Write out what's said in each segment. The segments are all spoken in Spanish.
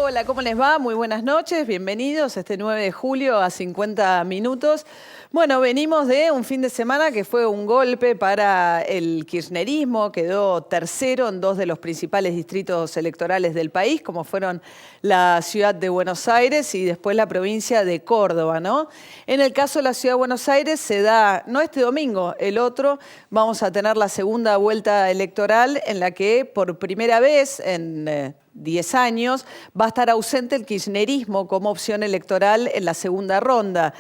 Hola, ¿cómo les va? Muy buenas noches, bienvenidos este 9 de julio a 50 minutos. Bueno, venimos de un fin de semana que fue un golpe para el kirchnerismo, quedó tercero en dos de los principales distritos electorales del país, como fueron la ciudad de Buenos Aires y después la provincia de Córdoba, ¿no? En el caso de la ciudad de Buenos Aires se da, no este domingo, el otro, vamos a tener la segunda vuelta electoral en la que por primera vez en 10 años, va a estar ausente el kirchnerismo como opción electoral en la segunda ronda.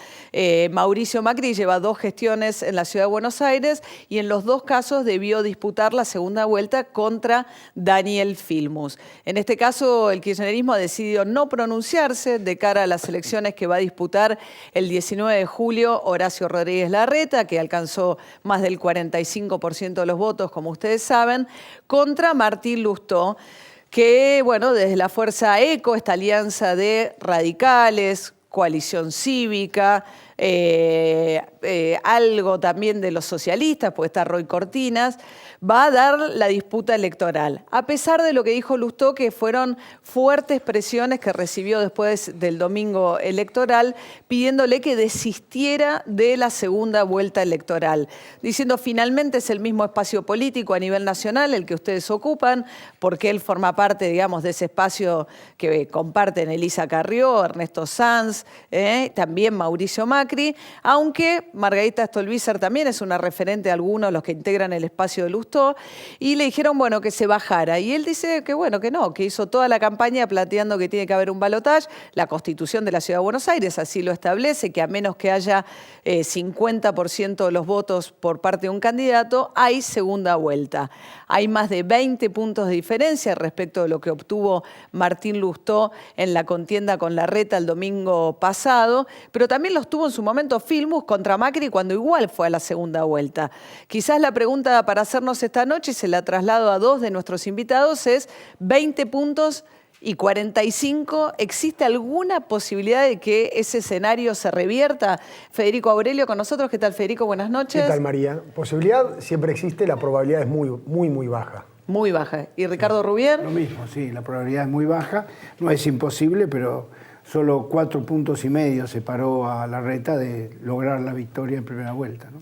Mauricio Macri lleva 2 gestiones en la Ciudad de Buenos Aires y en los 2 casos debió disputar la segunda vuelta contra Daniel Filmus. En este caso, el kirchnerismo ha decidido no pronunciarse de cara a las elecciones que va a disputar el 19 de julio Horacio Rodríguez Larreta, que alcanzó más del 45% de los votos, como ustedes saben, contra Martín Lustó, que, bueno, desde la Fuerza ECO, esta alianza de radicales, coalición cívica, algo también de los socialistas, porque está Roy Cortinas, va a dar la disputa electoral. A pesar de lo que dijo Lustó, que fueron fuertes presiones que recibió después del domingo electoral, pidiéndole que desistiera de la segunda vuelta electoral, diciendo finalmente es el mismo espacio político a nivel nacional el que ustedes ocupan, porque él forma parte, digamos, de ese espacio que comparten Elisa Carrió, Ernesto Sanz, también Mauricio Macri, aunque Margarita Stolbizer también es una referente de algunos de los que integran el espacio de Lustó, y le dijeron, bueno, que se bajara. Y él dice que, bueno, que no, que hizo toda la campaña planteando que tiene que haber un balotaje. La Constitución de la Ciudad de Buenos Aires así lo establece, que a menos que haya 50% de los votos por parte de un candidato, hay segunda vuelta. Hay más de 20 puntos de diferencia respecto de lo que obtuvo Martín Lustó en la contienda con Larreta el domingo pasado, pero también los tuvo en su momento Filmus contra Macri cuando igual fue a la segunda vuelta. Quizás la pregunta para hacernos esta noche, y se la traslado a 2 de nuestros invitados, es 20 puntos y 45, ¿existe alguna posibilidad de que ese escenario se revierta? Federico Aurelio con nosotros. ¿Qué tal, Federico? Buenas noches. ¿Qué tal, María? Posibilidad siempre existe, la probabilidad es muy baja. Muy baja. ¿Y Ricardo Rubier? Lo mismo, sí, la probabilidad es muy baja. No es imposible, pero solo 4,5 puntos separó a Larreta de lograr la victoria en primera vuelta, ¿no?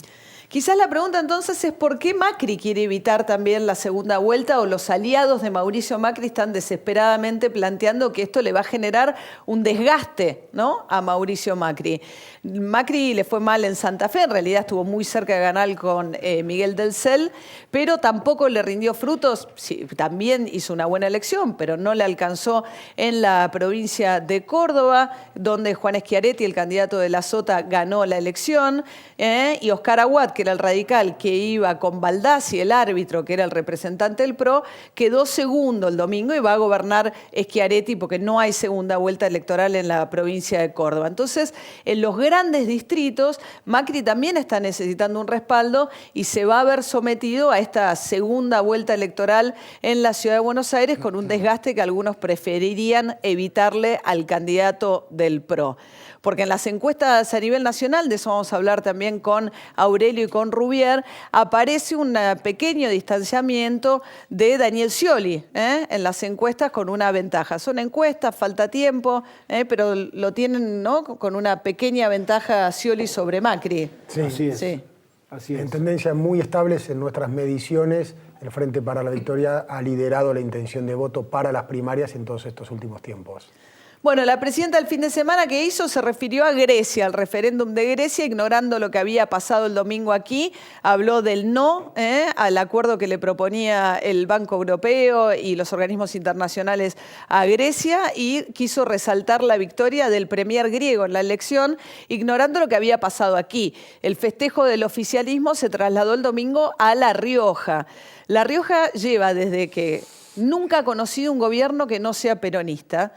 Quizás la pregunta entonces es ¿por qué Macri quiere evitar también la segunda vuelta, o los aliados de Mauricio Macri están desesperadamente planteando que esto le va a generar un desgaste, ¿no?, a Mauricio Macri? Macri le fue mal en Santa Fe, en realidad estuvo muy cerca de ganar con Miguel del Cel, pero tampoco le rindió frutos. Sí, también hizo una buena elección, pero no le alcanzó en la provincia de Córdoba, donde Juan Schiaretti, el candidato de la Sota, ganó la elección, y Oscar Aguad, que era el radical que iba con Baldassi, el árbitro, que era el representante del PRO, quedó segundo el domingo y va a gobernar Schiaretti porque no hay segunda vuelta electoral en la provincia de Córdoba. Entonces, en los grandes distritos, Macri también está necesitando un respaldo y se va a ver sometido a esta segunda vuelta electoral en la Ciudad de Buenos Aires con un desgaste que algunos preferirían evitarle al candidato del PRO. Porque en las encuestas a nivel nacional, de eso vamos a hablar también con Aurelio y con Rubier, aparece un pequeño distanciamiento de Daniel Scioli en las encuestas con una ventaja. Son encuestas, falta tiempo, pero lo tienen, ¿no?, con una pequeña ventaja Scioli sobre Macri. Sí, así es. Sí. Así es. En tendencias muy estables en nuestras mediciones, el Frente para la Victoria ha liderado la intención de voto para las primarias en todos estos últimos tiempos. Bueno, la presidenta el fin de semana que hizo se refirió a Grecia, al referéndum de Grecia, ignorando lo que había pasado el domingo aquí. Habló del no al acuerdo que le proponía el Banco Europeo y los organismos internacionales a Grecia, y quiso resaltar la victoria del premier griego en la elección, ignorando lo que había pasado aquí. El festejo del oficialismo se trasladó el domingo a La Rioja. La Rioja lleva desde que nunca ha conocido un gobierno que no sea peronista.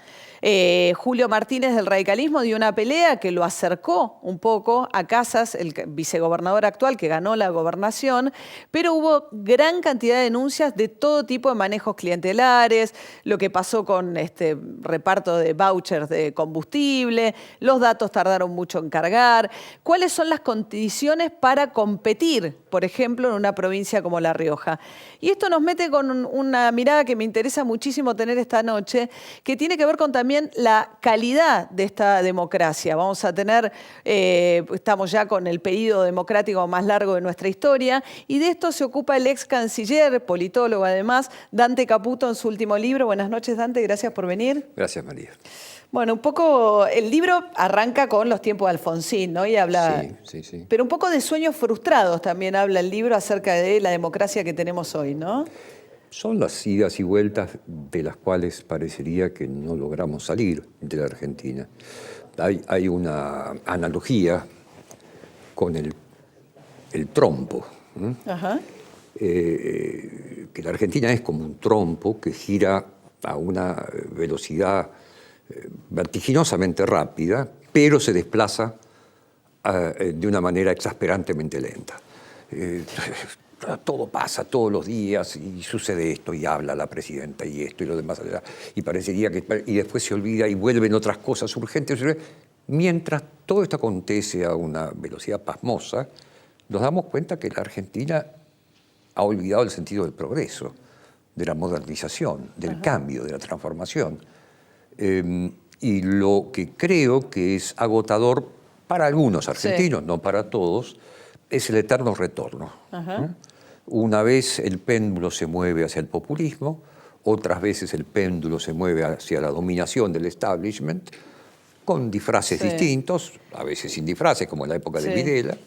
Julio Martínez del radicalismo dio una pelea que lo acercó un poco a Casas, el vicegobernador actual que ganó la gobernación, pero hubo gran cantidad de denuncias de todo tipo de manejos clientelares, lo que pasó con este reparto de vouchers de combustible, los datos tardaron mucho en cargar. ¿Cuáles son las condiciones para competir, por ejemplo, en una provincia como La Rioja? Y esto nos mete con una mirada que me interesa muchísimo tener esta noche, que tiene que ver con también la calidad de esta democracia. Vamos a tener, estamos ya con el periodo democrático más largo de nuestra historia, y de esto se ocupa el ex canciller, politólogo además, Dante Caputo, en su último libro. Buenas noches, Dante, gracias por venir. Gracias, María. Bueno, un poco, el libro arranca con los tiempos de Alfonsín, ¿no? Y habla, Sí. pero un poco de sueños frustrados también habla el libro acerca de la democracia que tenemos hoy, ¿no? Son las idas y vueltas de las cuales parecería que no logramos salir de la Argentina. Hay una analogía con el trompo, ¿no? Ajá. Que la Argentina es como un trompo que gira a una velocidad vertiginosamente rápida, pero se desplaza de una manera exasperantemente lenta. Todo pasa todos los días y sucede esto y habla la presidenta y esto y lo demás allá, y parecería que y después se olvida y vuelven otras cosas urgentes. Mientras todo esto acontece a una velocidad pasmosa, nos damos cuenta que la Argentina ha olvidado el sentido del progreso, de la modernización, del cambio, de la transformación. Y lo que creo que es agotador para algunos argentinos, no para todos, es el eterno retorno. Una vez el péndulo se mueve hacia el populismo, otras veces el péndulo se mueve hacia la dominación del establishment, con disfraces distintos, a veces sin disfraces, como en la época de Videla,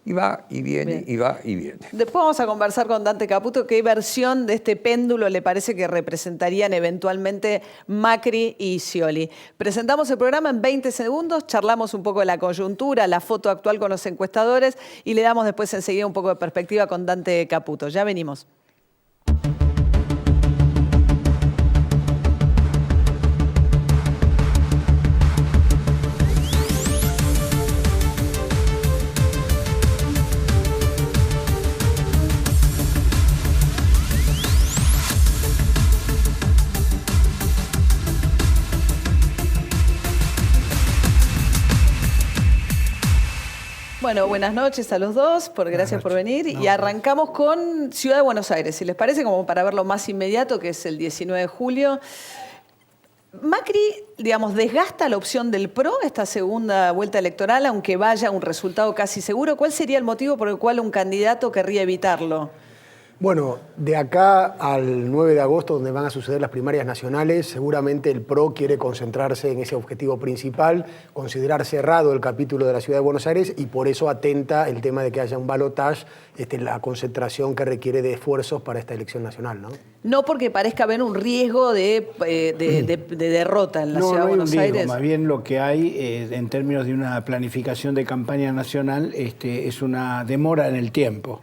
y va y viene, y va y viene. Después vamos a conversar con Dante Caputo qué versión de este péndulo le parece que representarían eventualmente Macri y Scioli. Presentamos el programa en 20 segundos, charlamos un poco de la coyuntura, la foto actual con los encuestadores y le damos después enseguida un poco de perspectiva con Dante Caputo. Ya venimos. Bueno, buenas noches a los dos, gracias por venir. Y arrancamos con Ciudad de Buenos Aires, si les parece, como para verlo más inmediato, que es el 19 de julio. Macri, digamos, desgasta la opción del PRO esta segunda vuelta electoral, aunque vaya a un resultado casi seguro. ¿Cuál sería el motivo por el cual un candidato querría evitarlo? Bueno, de acá al 9 de agosto, donde van a suceder las primarias nacionales, seguramente el PRO quiere concentrarse en ese objetivo principal, considerar cerrado el capítulo de la Ciudad de Buenos Aires, y por eso atenta el tema de que haya un balotaje, la concentración que requiere de esfuerzos para esta elección nacional, ¿no? No porque parezca haber un riesgo de derrota en la Ciudad de Buenos Aires. Más bien lo que hay en términos de una planificación de campaña nacional es una demora en el tiempo.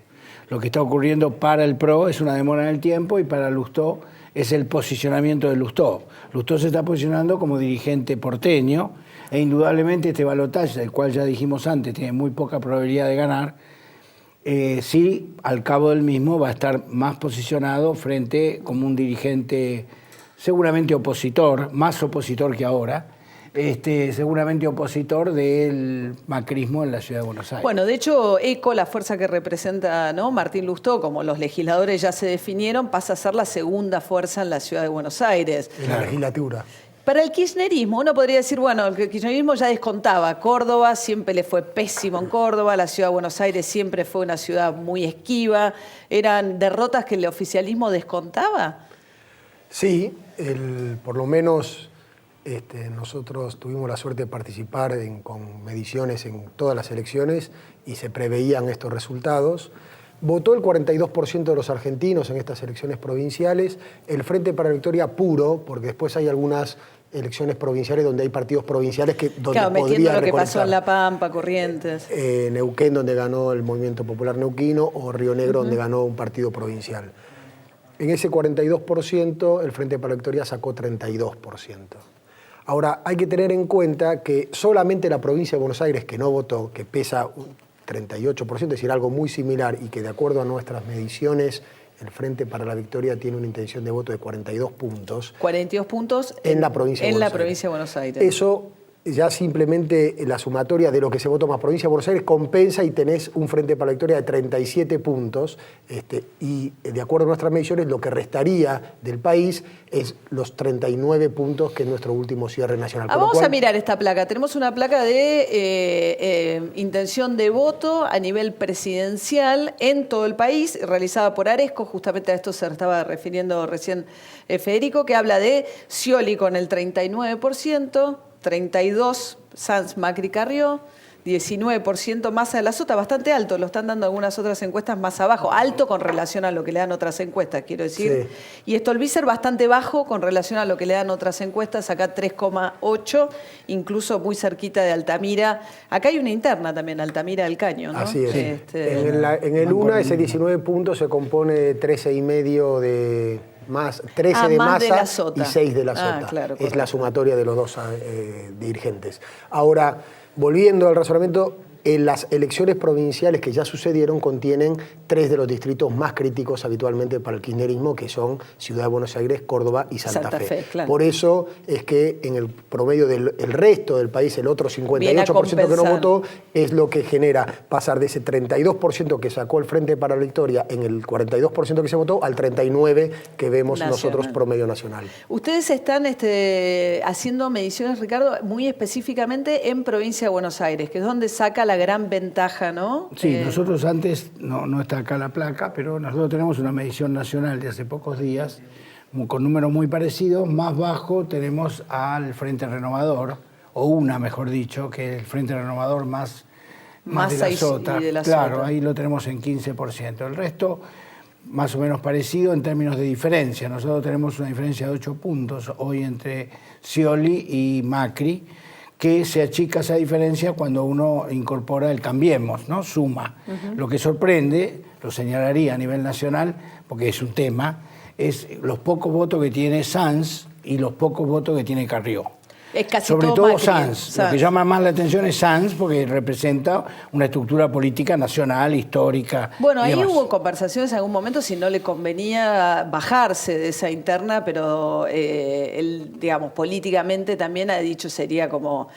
Lo que está ocurriendo para el PRO es una demora en el tiempo, y para Lustó es el posicionamiento de Lustó. Lustó se está posicionando como dirigente porteño, e indudablemente este balotaje, del cual ya dijimos antes, tiene muy poca probabilidad de ganar. Sí, al cabo del mismo va a estar más posicionado frente como un dirigente seguramente opositor, más opositor que ahora, seguramente opositor del macrismo en la Ciudad de Buenos Aires. Bueno, de hecho, ECO, la fuerza que representa, ¿no?, Martín Lustó, como los legisladores ya se definieron, pasa a ser la segunda fuerza en la Ciudad de Buenos Aires. En la legislatura. Para el kirchnerismo, uno podría decir, bueno, el kirchnerismo ya descontaba. Córdoba siempre le fue pésimo en Córdoba, la Ciudad de Buenos Aires siempre fue una ciudad muy esquiva. ¿Eran derrotas que el oficialismo descontaba? Sí, por lo menos nosotros tuvimos la suerte de participar con mediciones en todas las elecciones y se preveían estos resultados. Votó el 42% de los argentinos en estas elecciones provinciales. El Frente para la Victoria puro, porque después hay algunas elecciones provinciales donde hay partidos provinciales donde claro, podría metiendo lo que recolectar. pasó en La Pampa, Corrientes. Neuquén, donde ganó el Movimiento Popular Neuquino, o Río Negro, donde ganó un partido provincial. En ese 42%, el Frente para la Victoria sacó 32%. Ahora, hay que tener en cuenta que solamente la provincia de Buenos Aires, que no votó, que pesa un 38%, es decir, algo muy similar, y que de acuerdo a nuestras mediciones, el Frente para la Victoria tiene una intención de voto de 42 puntos. 42 puntos en la provincia de Buenos Aires. Buenos Aires. Eso ya simplemente la sumatoria de lo que se votó más provincia de Buenos Aires compensa y tenés un Frente para la Victoria de 37 puntos y de acuerdo a nuestras mediciones lo que restaría del país es los 39 puntos que es nuestro último cierre nacional. Vamos a mirar esta placa. Tenemos una placa de intención de voto a nivel presidencial en todo el país, realizada por Aresco, justamente a esto se estaba refiriendo recién Federico, que habla de Scioli con el 39%, 32% Sanz, Macri, Carrió, 19% Massa de la Sota, bastante alto, lo están dando algunas otras encuestas más abajo, alto con relación a lo que le dan otras encuestas, quiero decir. Sí. Y Stolbizer bastante bajo con relación a lo que le dan otras encuestas, acá 3,8, incluso muy cerquita de Altamira. Acá hay una interna también, Altamira del Caño, ¿no? Así es. En el UNA ese 19 puntos se compone de 13,5 de... Más 13 de Massa y 6 de la Sota. Claro, es la sumatoria de los dos dirigentes. Ahora, volviendo al razonamiento, en las elecciones provinciales que ya sucedieron contienen 3 de los distritos más críticos habitualmente para el kirchnerismo, que son Ciudad de Buenos Aires, Córdoba y Santa Fe. Claro. Por eso es que en el promedio del resto del país, el otro 58% que no votó, es lo que genera pasar de ese 32% que sacó el Frente para la Victoria en el 42% que se votó al 39% que vemos nosotros promedio nacional. Ustedes están haciendo mediciones, Ricardo, muy específicamente en provincia de Buenos Aires, que es donde saca la gran ventaja, ¿no? Sí, nosotros antes, no está acá la placa, pero nosotros tenemos una medición nacional de hace pocos días, con números muy parecidos. Más bajo tenemos al Frente Renovador, o una, mejor dicho, que es el Frente Renovador más de la Sota. Claro, ahí lo tenemos en 15%. El resto, más o menos parecido en términos de diferencia. Nosotros tenemos una diferencia de 8 puntos hoy entre Scioli y Macri, que se achica esa diferencia cuando uno incorpora el Cambiemos, ¿no? Suma. Lo que sorprende, lo señalaría a nivel nacional, porque es un tema, es los pocos votos que tiene Sanz y los pocos votos que tiene Carrió. Es casi sobre todo Macri. Sanz. Lo que llama más la atención es Sanz porque representa una estructura política nacional, histórica. Bueno, ahí hubo conversaciones en algún momento si no le convenía bajarse de esa interna, pero él, digamos, políticamente también ha dicho sería como...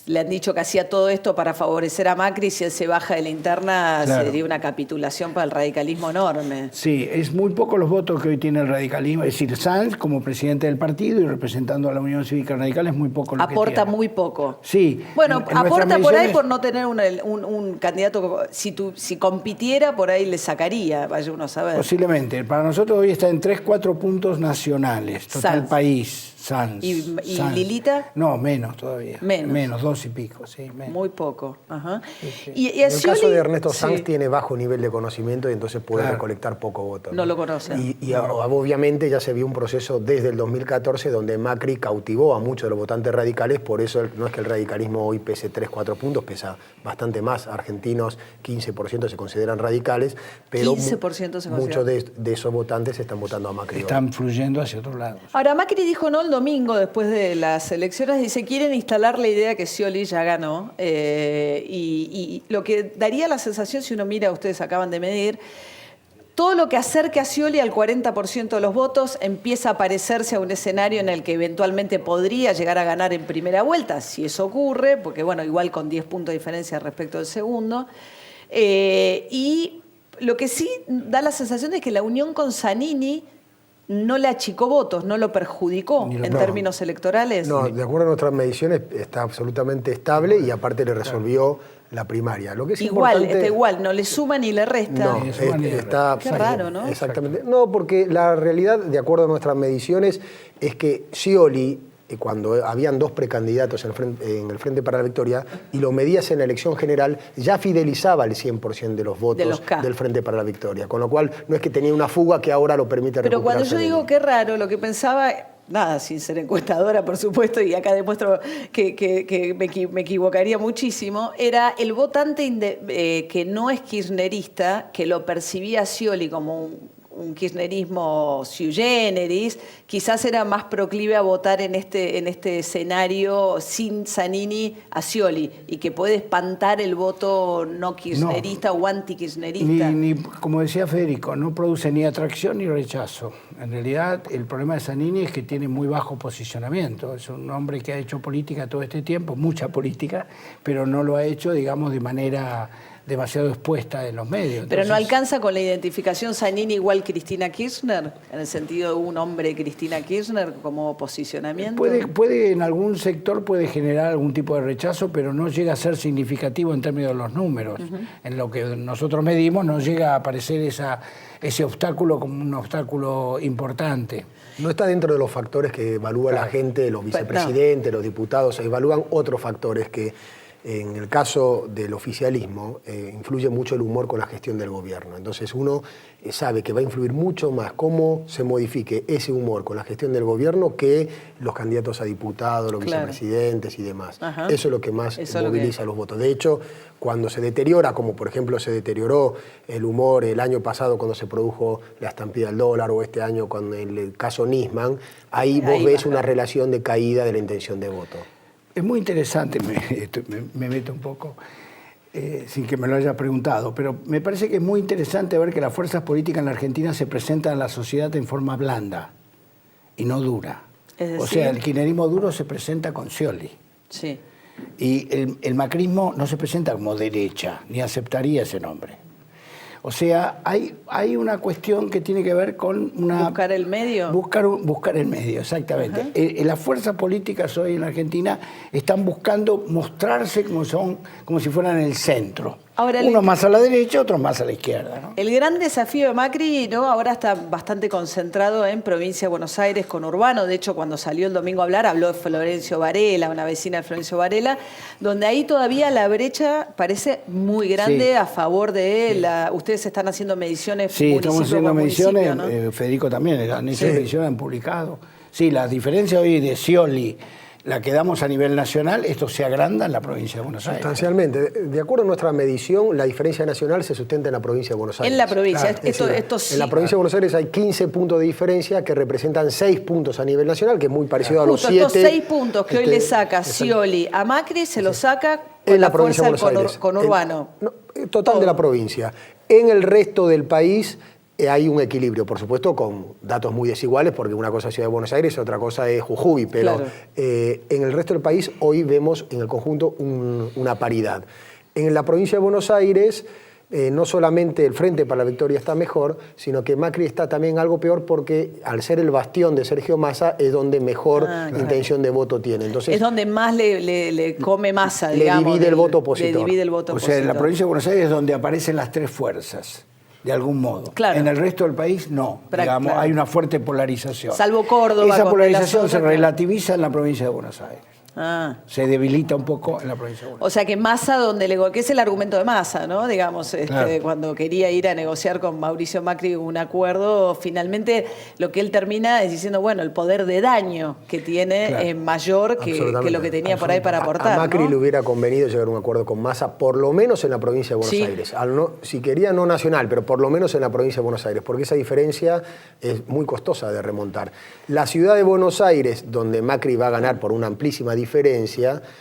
Le han dicho que hacía todo esto para favorecer a Macri, si él se baja de la interna sería una capitulación para el radicalismo enorme. Sí, es muy poco los votos que hoy tiene el radicalismo, es decir, Sanz como presidente del partido y representando a la Unión Cívica Radical es muy poco lo que tiene. Aporta muy poco. Sí. Bueno, aporta por ahí por no tener un candidato, si compitiera por ahí le sacaría, vaya uno a saber. Posiblemente, para nosotros hoy está en 3-4 puntos nacionales, total Sanz. País. Sanz. ¿Y Sanz. Lilita? No, menos todavía. Menos 2 y pico, sí. Menos. Muy poco. Ajá. Sí, sí. Y en el caso de Ernesto Sanz tiene bajo nivel de conocimiento y entonces puede recolectar poco voto. No lo conocen. Y obviamente ya se vio un proceso desde el 2014 donde Macri cautivó a muchos de los votantes radicales, por eso no es que el radicalismo hoy pese 3-4 puntos, pesa bastante más. Argentinos, 15% se consideran radicales, pero 15% muchos de esos votantes están votando a Macri. Están fluyendo hacia otros lados. Ahora, Macri dijo no el domingo, después de las elecciones, dice, quieren instalar la idea que Scioli ya ganó, y lo que daría la sensación, si uno mira, ustedes acaban de medir, todo lo que acerque a Scioli al 40% de los votos empieza a parecerse a un escenario en el que eventualmente podría llegar a ganar en primera vuelta, si eso ocurre, porque bueno, igual con 10 puntos de diferencia respecto del segundo, y lo que sí da la sensación es que la unión con Zanini no le achicó votos, no lo perjudicó en términos electorales. No, de acuerdo a nuestras mediciones está absolutamente estable y aparte le resolvió la primaria. Lo que es está igual, no le suma ni le resta. No, está... Qué raro, ¿no? Exactamente. No, porque la realidad, de acuerdo a nuestras mediciones, es que Scioli, cuando habían 2 precandidatos en el Frente para la Victoria, y lo medías en la elección general, ya fidelizaba el 100% de los votos del Frente para la Victoria. Con lo cual, no es que tenía una fuga que ahora lo permite recuperar. Pero cuando yo digo qué raro, lo que pensaba... Nada, sin ser encuestadora, por supuesto, y acá demuestro que me equivocaría muchísimo, era el votante que no es kirchnerista, que lo percibía a Scioli como un kirchnerismo sui generis, quizás era más proclive a votar en este escenario sin Zanini a Scioli, y que puede espantar el voto no kirchnerista o anti-kirchnerista. Como decía Federico, no produce ni atracción ni rechazo. En realidad, el problema de Zanini es que tiene muy bajo posicionamiento. Es un hombre que ha hecho política todo este tiempo, mucha política, pero no lo ha hecho, digamos, de manera demasiado expuesta en los medios. Pero Entonces, ¿no alcanza con la identificación Zanini igual Cristina Kirchner? En el sentido de un hombre Cristina Kirchner como posicionamiento. Puede en algún sector puede generar algún tipo de rechazo, pero no llega a ser significativo en términos de los números. En lo que nosotros medimos no llega a aparecer ese obstáculo como un obstáculo importante. No está dentro de los factores que evalúa la gente, los vicepresidentes, los diputados, evalúan otros factores que en el caso del oficialismo influye mucho el humor con la gestión del gobierno. Entonces uno sabe que va a influir mucho más cómo se modifique ese humor con la gestión del gobierno que los candidatos a diputados, los vicepresidentes y demás. Ajá. Eso es lo que más moviliza los votos. De hecho, cuando se deteriora, como por ejemplo se deterioró el humor el año pasado cuando se produjo la estampida del dólar, o este año con el caso Nisman, ahí vos ves una relación de caída de la intención de voto. Es muy interesante, me meto un poco, sin que me lo haya preguntado, pero me parece que es muy interesante ver que las fuerzas políticas en la Argentina se presentan a la sociedad en forma blanda y no dura. Es decir, o sea, el kirchnerismo duro se presenta con Scioli. Sí. Y el macrismo no se presenta como derecha, ni aceptaría ese nombre. O sea, hay una cuestión que tiene que ver con una... ¿Buscar el medio? Buscar el medio, exactamente. Las fuerzas políticas hoy en Argentina están buscando mostrarse como si fueran el centro. Ahora, unos más a la derecha, otros más a la izquierda, ¿no? El gran desafío de Macri, ¿no?, ahora está bastante concentrado en Provincia de Buenos Aires, conurbano. De hecho, cuando salió el domingo a hablar, habló de Florencio Varela, una vecina de Florencio Varela, donde ahí todavía la brecha parece muy grande a favor de la... Ustedes están haciendo mediciones estamos haciendo mediciones, ¿no? Federico también, han hecho mediciones, han publicado. Sí, la diferencia hoy de Scioli, la que damos a nivel nacional, esto se agranda en la provincia de Buenos Aires. Sustancialmente. De acuerdo a nuestra medición, la diferencia nacional se sustenta en la provincia de Buenos Aires. En la provincia, Claro, esto sí. En la provincia de Buenos Aires hay 15 puntos de diferencia que representan 6 puntos a nivel nacional, que es muy parecido a los 7. Estos 6 puntos que hoy le saca Scioli a Macri, se los saca con en la provincia fuerza de Buenos del Aires. conurbano. Total de la provincia. En el resto del país hay un equilibrio, por supuesto, con datos muy desiguales, porque una cosa es Ciudad de Buenos Aires y otra cosa es Jujuy, pero en el resto del país hoy vemos en el conjunto una paridad. En la provincia de Buenos Aires, no solamente el Frente para la Victoria está mejor, sino que Macri está también algo peor porque al ser el bastión de Sergio Massa es donde mejor intención de voto tiene. Entonces, es donde más le come Massa, digamos. Le divide el voto opositor. Le divide el voto O sea, en la opositor. provincia de Buenos Aires es donde aparecen las tres fuerzas, de algún modo. Claro. En el resto del país no. Digamos, claro. hay una fuerte polarización. Salvo Córdoba. Esa con polarización las se otras, relativiza en la provincia de Buenos Aires. Se debilita un poco en la provincia de Buenos Aires. O sea que Massa, que es el argumento de Massa, ¿no? Digamos, cuando quería ir a negociar con Mauricio Macri un acuerdo, finalmente lo que él termina es diciendo, bueno, el poder de daño que tiene es mayor que lo que tenía por ahí para aportar. A Macri ¿no? le hubiera convenido llegar a un acuerdo con Massa, por lo menos en la provincia de Buenos Aires. Si quería no nacional, pero por lo menos en la provincia de Buenos Aires, porque esa diferencia es muy costosa de remontar. La ciudad de Buenos Aires, donde Macri va a ganar por una amplísima diferencia,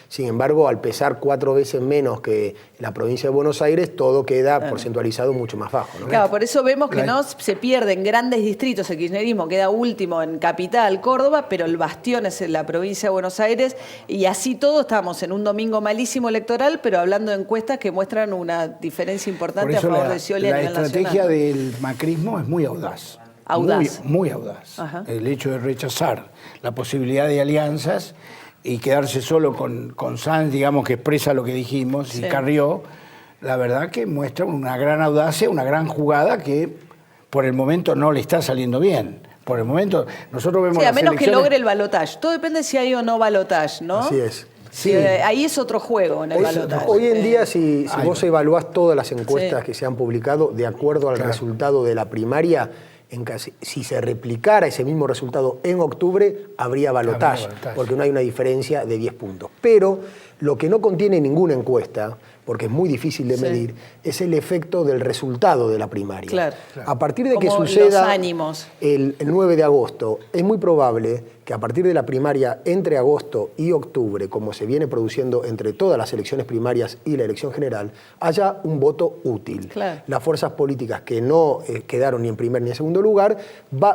sin embargo, al pesar 4 veces menos que la provincia de Buenos Aires, todo queda porcentualizado mucho más bajo, ¿no? Claro, por eso vemos que no se pierden grandes distritos, el kirchnerismo queda último en Capital, Córdoba, pero el bastión es en la provincia de Buenos Aires, y así todo estamos en un domingo malísimo electoral, pero hablando de encuestas que muestran una diferencia importante a favor de Scioli a nivel nacional. La estrategia del macrismo es muy audaz. Muy audaz. El hecho de rechazar la posibilidad de alianzas y quedarse solo con Sanz, digamos, que expresa lo que dijimos, y Carrió, la verdad que muestra una gran audacia, una gran jugada que por el momento no le está saliendo bien. Por el momento nosotros vemos a las menos que elecciones... logre el balotaje. Todo depende si hay o no balotaje, ¿no? Así es. Ahí es otro juego en el balotaje. Hoy en día, si vos evaluás todas las encuestas que se han publicado de acuerdo al resultado de la primaria, si se replicara ese mismo resultado en octubre, habría balotaje, porque no hay una diferencia de 10 puntos. Pero lo que no contiene ninguna encuesta, porque es muy difícil de medir, es el efecto del resultado de la primaria. Claro. A partir de que Como suceda los ánimos. el 9 de agosto, es muy probable que a partir de la primaria entre agosto y octubre, como se viene produciendo entre todas las elecciones primarias y la elección general, haya un voto útil. Claro. Las fuerzas políticas que no quedaron ni en primer ni en segundo lugar,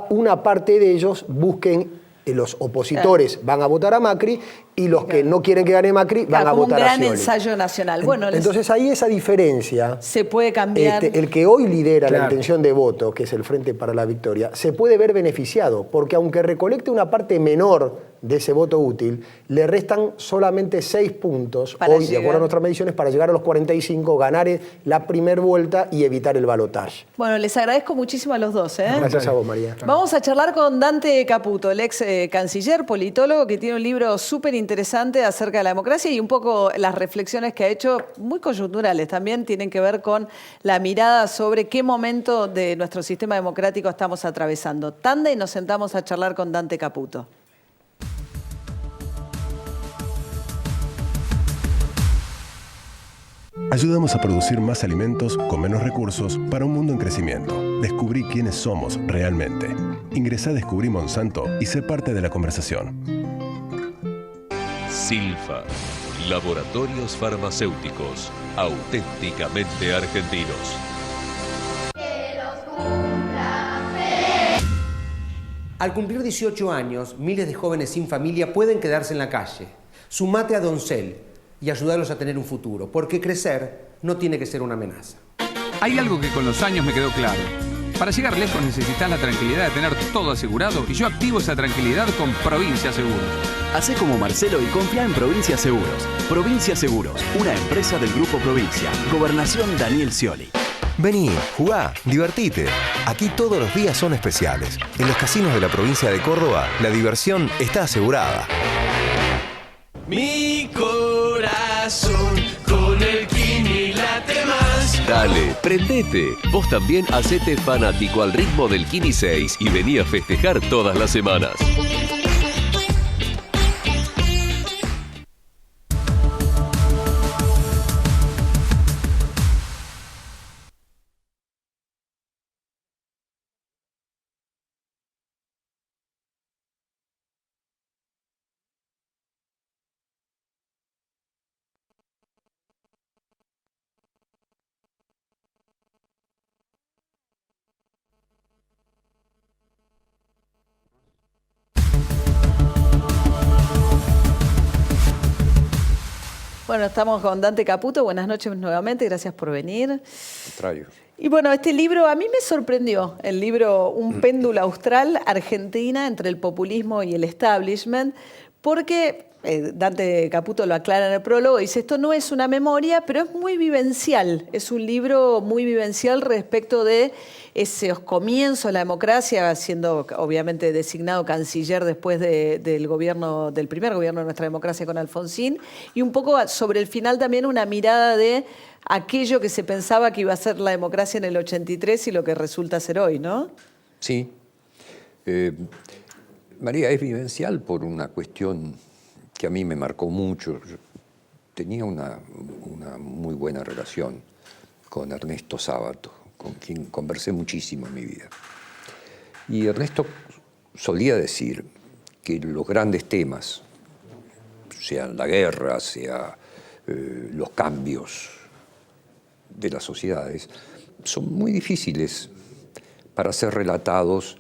una parte de ellos busquen, los opositores van a votar a Macri y los que no quieren que gane Macri van a votar a Scioli. Un gran Scioli. ensayo nacional. Bueno, entonces ahí esa diferencia, se puede cambiar. el que hoy lidera la intención de voto, que es el Frente para la Victoria, se puede ver beneficiado, porque aunque recolecte una parte menor de ese voto útil, le restan solamente 6 puntos, hoy, de acuerdo a nuestras mediciones, para llegar a los 45, ganar la primera vuelta y evitar el balotaje. Bueno, les agradezco muchísimo a los dos. Gracias a vos, María. Vamos a charlar con Dante Caputo, el ex canciller, politólogo, que tiene un libro súper interesante acerca de la democracia y un poco las reflexiones que ha hecho, muy coyunturales también, tienen que ver con la mirada sobre qué momento de nuestro sistema democrático estamos atravesando. Tanda y nos sentamos a charlar con Dante Caputo. Ayudamos a producir más alimentos con menos recursos para un mundo en crecimiento. Descubrí quiénes somos realmente. Ingresá a Descubrí Monsanto y sé parte de la conversación. Silfa, laboratorios farmacéuticos, auténticamente argentinos. Al cumplir 18 años, miles de jóvenes sin familia pueden quedarse en la calle. Sumate a Doncel y ayudarlos a tener un futuro, porque crecer no tiene que ser una amenaza. Hay algo que con los años me quedó claro. Para llegar lejos necesitas la tranquilidad de tener todo asegurado y yo activo esa tranquilidad con Provincia Seguros. Hacé como Marcelo y confía en Provincia Seguros. Provincia Seguros, una empresa del Grupo Provincia. Gobernación Daniel Scioli. Vení, jugá, divertite. Aquí todos los días son especiales. En los casinos de la provincia de Córdoba, la diversión está asegurada. Mi corazón con el Kini late más. Dale, prendete. Vos también hacete fanático al ritmo del Kini 6 y vení a festejar todas las semanas. Bueno, estamos con Dante Caputo. Buenas noches nuevamente, gracias por venir. Contrario. Y bueno, este libro a mí me sorprendió, el libro Un péndulo austral, Argentina entre el populismo y el establishment, porque Dante Caputo lo aclara en el prólogo, dice, esto no es una memoria, pero es muy vivencial, es un libro muy vivencial respecto de esos comienzos de la democracia, siendo obviamente designado canciller después del primer gobierno de nuestra democracia con Alfonsín, y un poco sobre el final también una mirada de aquello que se pensaba que iba a ser la democracia en el 83 y lo que resulta ser hoy, ¿no? Sí. María, es vivencial por una cuestión que a mí me marcó mucho. Yo tenía una muy buena relación con Ernesto Sábato, con quien conversé muchísimo en mi vida. Y Ernesto solía decir que los grandes temas, sean la guerra, sean los cambios de las sociedades, son muy difíciles para ser relatados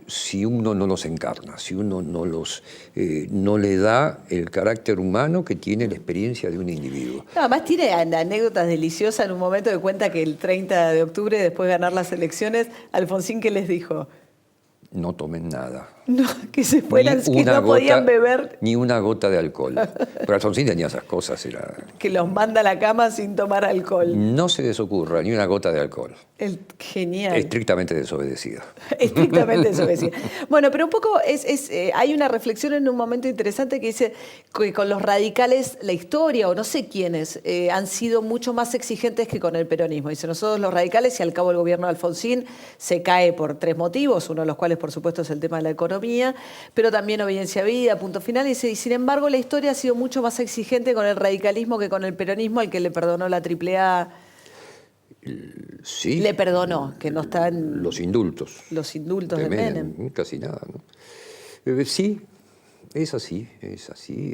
si uno no los encarna, si uno no le da el carácter humano que tiene la experiencia de un individuo. No, además tiene anécdotas deliciosas en un momento de cuenta que el 30 de octubre, después de ganar las elecciones, Alfonsín, ¿qué les dijo? No tomen nada. No, que se fueran, Ni que una no podían gota- beber, Ni una gota de alcohol. Pero Alfonsín tenía esas cosas, que los manda a la cama sin tomar alcohol. no se les ocurra ni una gota de alcohol. Genial. Estrictamente desobedecido. Estrictamente desobedecido. Bueno, pero un poco hay una reflexión en un momento interesante que dice que con los radicales la historia, o no sé quiénes, han sido mucho más exigentes que con el peronismo. Dice, nosotros los radicales, y al cabo el gobierno de Alfonsín se cae por 3 motivos, uno de los cuales por supuesto es el tema de la economía, pero también obediencia a vida, punto final. Dice, y sin embargo la historia ha sido mucho más exigente con el radicalismo que con el peronismo, al que le perdonó la AAA. Sí. Le perdonó, que no está en Los indultos. los indultos de Menem. Casi nada, ¿no? Sí, es así, es así.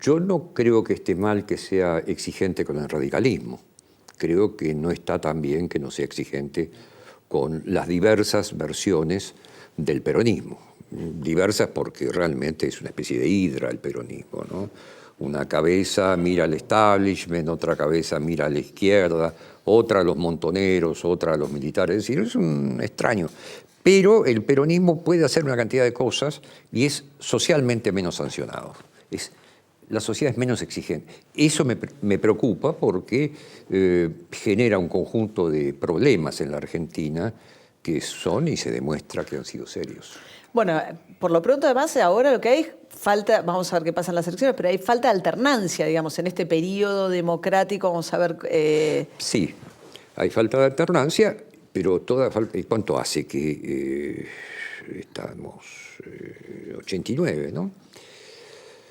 Yo no creo que esté mal que sea exigente con el radicalismo. Creo que no está tan bien que no sea exigente con las diversas versiones del peronismo. Diversas porque realmente es una especie de hidra el peronismo, ¿no? Una cabeza mira al establishment, otra cabeza mira a la izquierda, otra a los montoneros, otra a los militares. Es decir, es un extraño. Pero el peronismo puede hacer una cantidad de cosas y es socialmente menos sancionado. La sociedad es menos exigente. Eso me preocupa porque genera un conjunto de problemas en la Argentina que son y se demuestra que han sido serios. Bueno, por lo pronto además ahora lo que hay falta, vamos a ver qué pasa en las elecciones, pero hay falta de alternancia, digamos, en este periodo democrático, vamos a ver... Sí, hay falta de alternancia, pero toda falta... ¿Cuánto hace que estamos? 89, ¿no?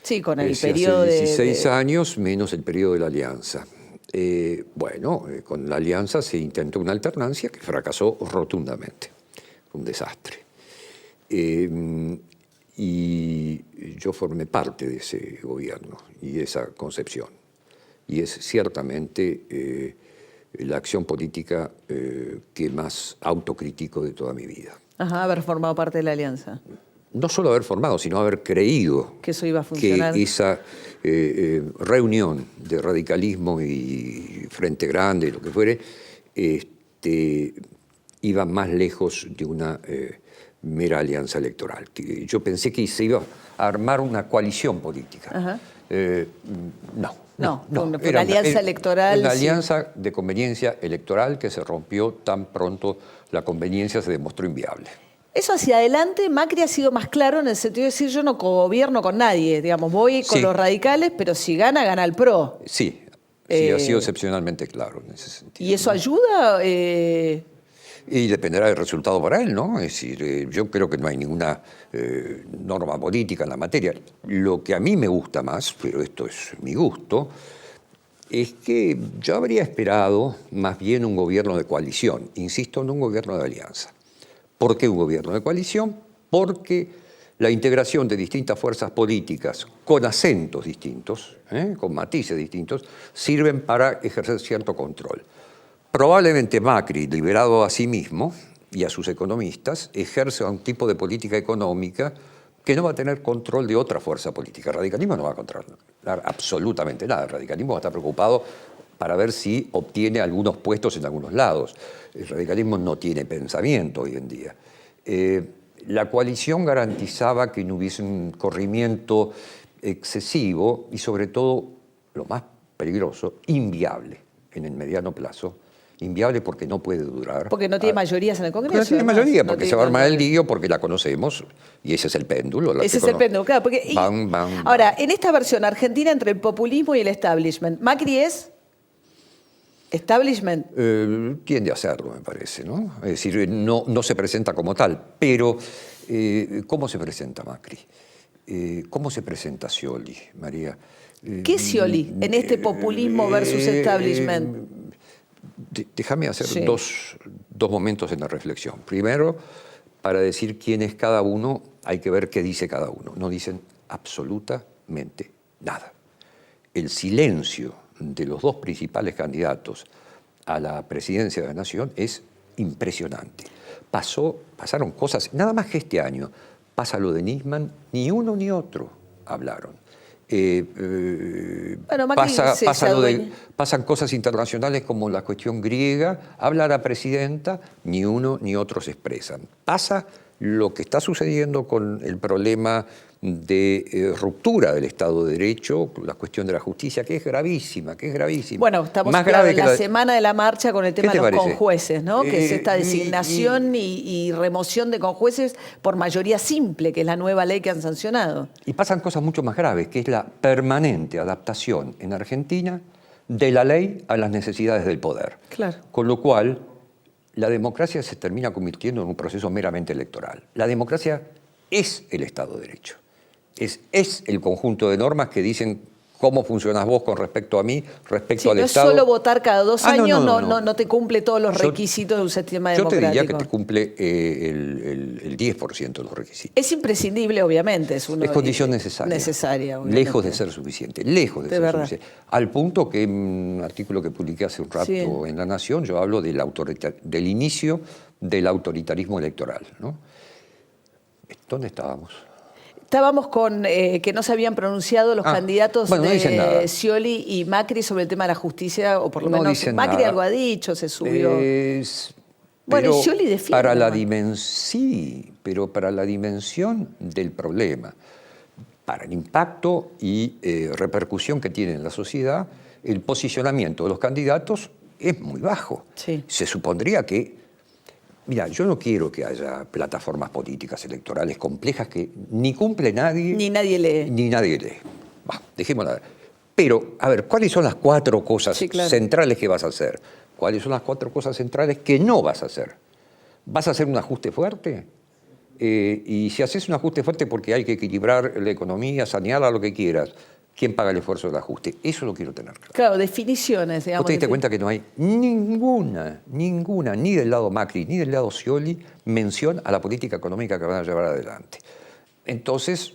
Sí, con el Hace periodo 16 años menos el periodo de la Alianza. Con la Alianza se intentó una alternancia que fracasó rotundamente. Un desastre. Y yo formé parte de ese gobierno y de esa concepción. Y es ciertamente la acción política que más autocritico de toda mi vida. Ajá, haber formado parte de la Alianza. No solo haber formado, sino haber creído que eso iba a funcionar. Que esa reunión de radicalismo y Frente Grande, lo que fuere, iba más lejos de una mera alianza electoral. Yo pensé que se iba a armar una coalición política. No, fue una alianza electoral. Una alianza de conveniencia electoral que se rompió tan pronto la conveniencia se demostró inviable. Eso hacia adelante, Macri ha sido más claro en el sentido de decir yo no gobierno con nadie, digamos, voy con los radicales, pero si gana, gana el PRO. Sí, ha sido excepcionalmente claro en ese sentido. ¿Y eso ayuda? Y dependerá del resultado para él, ¿no? Es decir, yo creo que no hay ninguna norma política en la materia. Lo que a mí me gusta más, pero esto es mi gusto, es que yo habría esperado más bien un gobierno de coalición, insisto, no un gobierno de alianza. ¿Por qué un gobierno de coalición? Porque la integración de distintas fuerzas políticas con acentos distintos, con matices distintos, sirven para ejercer cierto control. Probablemente Macri, liberado a sí mismo y a sus economistas, ejerce un tipo de política económica que no va a tener control de otra fuerza política. El radicalismo no va a controlar absolutamente nada. El radicalismo va a estar preocupado para ver si obtiene algunos puestos en algunos lados. El radicalismo no tiene pensamiento hoy en día. La coalición garantizaba que no hubiese un corrimiento excesivo y, sobre todo, lo más peligroso, inviable en el mediano plazo. Inviable porque no puede durar. Porque no tiene mayorías en el Congreso. No tiene mayoría, porque no se va a armar el lío, porque la conocemos, y ese es el péndulo. Ese es el péndulo, claro. Porque, ahora, en esta versión argentina entre el populismo y el establishment, ¿Macri es establishment? Tiende a serlo, me parece, ¿no? Es decir, no se presenta como tal, pero ¿cómo se presenta Macri? ¿Cómo se presenta Scioli, María? ¿Qué es Scioli en este populismo versus establishment? Déjame hacer dos momentos en la reflexión. Primero, para decir quién es cada uno, hay que ver qué dice cada uno. No dicen absolutamente nada. El silencio de los dos principales candidatos a la presidencia de la Nación es impresionante. Pasaron cosas, nada más que este año, pasa lo de Nisman, ni uno ni otro hablaron. Pasan cosas internacionales como la cuestión griega, habla la presidenta, ni uno ni otro se expresan. Pasa lo que está sucediendo con el problema de ruptura del Estado de Derecho, la cuestión de la justicia, que es gravísima, que es gravísima. Bueno, estamos Más claro, grave en que la semana de la marcha con el tema de los parece? conjueces, ¿no? Que es esta designación y remoción de conjueces por mayoría simple, que es la nueva ley que han sancionado. Y pasan cosas mucho más graves, que es la permanente adaptación en Argentina de la ley a las necesidades del poder. Claro. Con lo cual, la democracia se termina convirtiendo en un proceso meramente electoral. La democracia es el Estado de Derecho. Es el conjunto de normas que dicen cómo funcionas vos con respecto a mí, respecto al no Estado. es solo votar cada 2 años, no. no te cumple todos los requisitos de un sistema Yo democrático. te diría que te cumple el 10% de los requisitos. Es imprescindible, obviamente. Es condición necesaria. Necesaria, obviamente. Lejos de ser suficiente, lejos de ser verdad. suficiente. Al punto que en un artículo que publiqué hace un rato en La Nación, yo hablo del inicio del autoritarismo electoral, ¿no? ¿Dónde estábamos? Estábamos con que no se habían pronunciado los candidatos no dicen nada. de Scioli y Macri sobre el tema de la justicia, o por lo No menos dicen Macri nada. algo ha dicho, se subió. Pero Scioli defiende. para la sí, pero para la dimensión del problema, para el impacto y repercusión que tiene en la sociedad, el posicionamiento de los candidatos es muy bajo. Sí. Se supondría que... Mira, yo no quiero que haya plataformas políticas electorales complejas que ni cumple nadie... Ni nadie lee. Ni nadie lee. Bah, dejémosla. Pero, a ver, ¿cuáles son las 4 cosas centrales que vas a hacer? ¿Cuáles son las 4 cosas centrales que no vas a hacer? ¿Vas a hacer un ajuste fuerte? Y si haces un ajuste fuerte porque hay que equilibrar la economía, sanearla, lo que quieras, ¿quién paga el esfuerzo del ajuste? Eso lo quiero tener claro. Claro, definiciones, digamos. ¿Vos te diste cuenta que no hay ninguna, ni del lado Macri, ni del lado Scioli, mención a la política económica que van a llevar adelante? Entonces,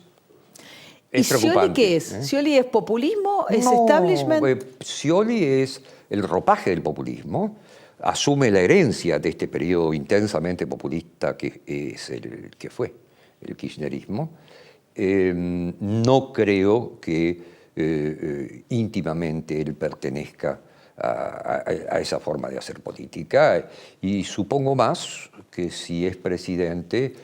es preocupante. ¿Scioli qué es? ¿Scioli es populismo? ¿Es establishment? Scioli es el ropaje del populismo, asume la herencia de este periodo intensamente populista que es que fue el kirchnerismo. No creo que íntimamente él pertenezca a esa forma de hacer política, y supongo más que si es presidente